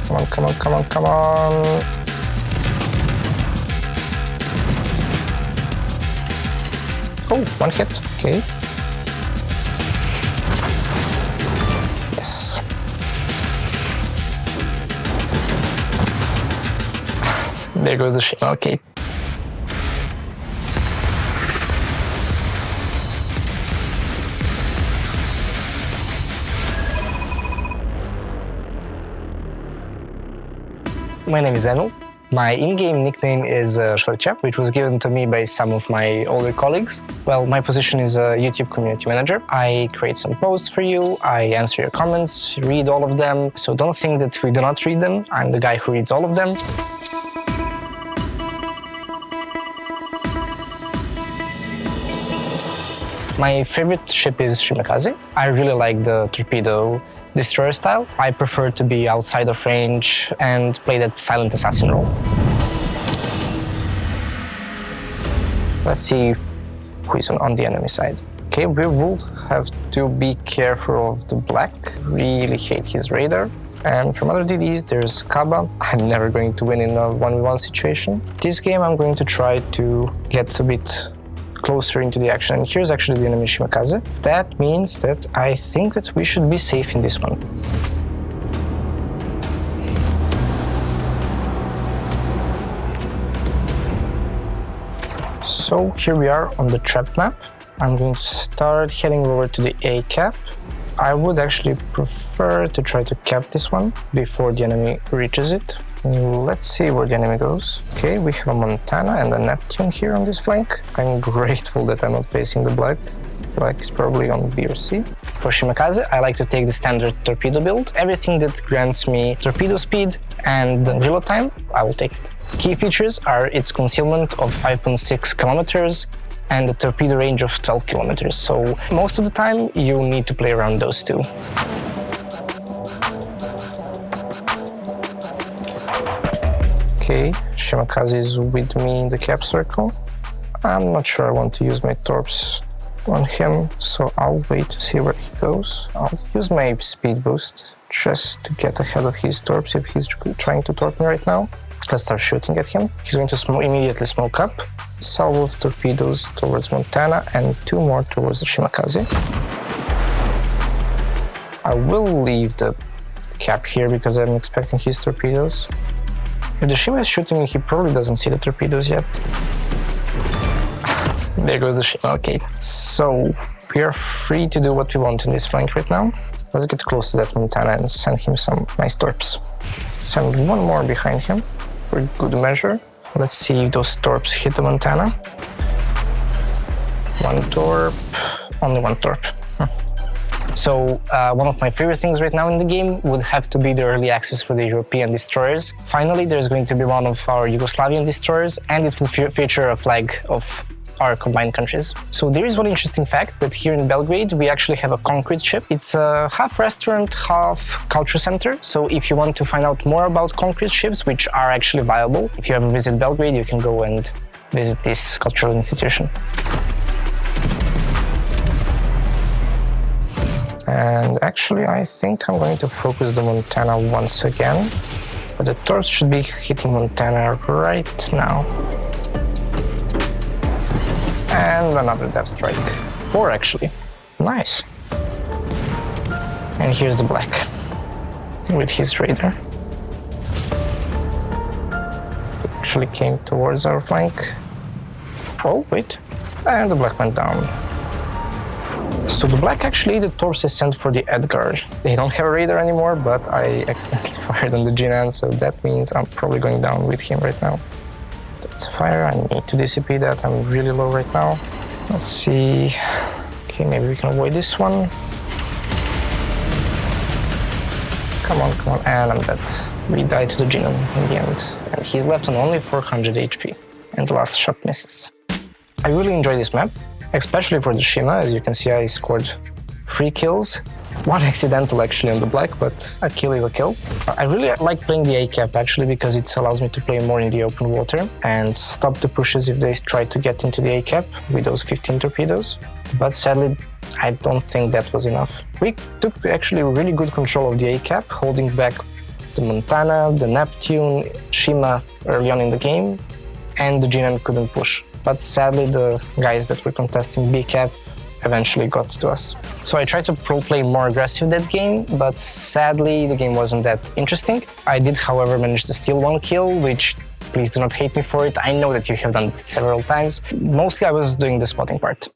Come on, come on, come on, come on. Oh, one hit, okay. Yes. There goes the Shima, okay. My name is Emil. My in-game nickname is Shvarchap, which was given to me by some of my older colleagues. Well, my position is a YouTube community manager. I create some posts for you, I answer your comments, read all of them. So don't think that we do not read them. I'm the guy who reads all of them. My favorite ship is Shimakaze. I really like the torpedo destroyer style. I prefer to be outside of range and play that silent assassin role. Let's see who is on the enemy side. Okay, we will have to be careful of the black. Really hate his radar. And from other DDs, there's Kaba. I'm never going to win in a 1v1 situation. This game, I'm going to try to get a bit closer into the action. And here's actually the enemy Shimakaze. That means that I think that we should be safe in this one. So here we are on the trap map. I'm going to start heading over to the A cap. I would actually prefer to try to cap this one before the enemy reaches it. Let's see where the enemy goes. Okay, we have a Montana and a Neptune here on this flank. I'm grateful that I'm not facing the black. Black is probably on B or C. For Shimakaze, I like to take the standard torpedo build. Everything that grants me torpedo speed and reload time, I will take it. Key features are its concealment of 5.6 kilometers and a torpedo range of 12 kilometers. So most of the time, you need to play around those two. Okay, Shimakaze is with me in the cap circle. I'm not sure I want to use my torps on him, so I'll wait to see where he goes. I'll use my speed boost just to get ahead of his torps if he's trying to torp me right now. Let's start shooting at him. He's going to immediately smoke up. Salvo of torpedoes towards Montana and 2 more towards the Shimakaze. I will leave the cap here because I'm expecting his torpedoes. If the Shima is shooting me, he probably doesn't see the torpedoes yet. There goes the Shima, okay. So, we are free to do what we want in this flank right now. Let's get close to that Montana and send him some nice torps. Send one more behind him for good measure. Let's see if those torps hit the Montana. 1 torp, only 1 torp. So one of my favorite things right now in the game would have to be the early access for the European destroyers. Finally, there's going to be one of our Yugoslavian destroyers, and it will feature a flag of our combined countries. So there is one interesting fact that here in Belgrade, we actually have a concrete ship. It's a half restaurant, half culture center. So if you want to find out more about concrete ships, which are actually viable, if you ever visit Belgrade, you can go and visit this cultural institution. And actually, I think I'm going to focus the Montana once again, but the torps should be hitting Montana right now. And another death strike. 4 actually. Nice. And here's the black with his radar. He actually came towards our flank. Oh, wait. And the black went down. So the black actually, the torps is sent for the Edgar. They don't have a radar anymore, but I accidentally fired on the Jinan, so that means I'm probably going down with him right now. That's a fire, I need to dissipate that, I'm really low right now. Let's see, okay, maybe we can avoid this one. Come on, and I'm dead. We died to the Jinan in the end, and he's left on only 400 HP, and the last shot misses. I really enjoy this map, especially for the Shima. As you can see, I scored 3 kills. 1 accidental actually on the black, but a kill is a kill. I really like playing the A-cap actually because it allows me to play more in the open water and stop the pushes if they try to get into the A-cap with those 15 torpedoes. But sadly, I don't think that was enough. We took actually really good control of the A-cap, holding back the Montana, the Neptune, Shima early on in the game, and the GNN couldn't push. But sadly, the guys that were contesting B cap eventually got to us. So I tried to play more aggressive that game, but sadly the game wasn't that interesting. I did, however, manage to steal 1 kill, which, please do not hate me for it. I know that you have done it several times. Mostly I was doing the spotting part.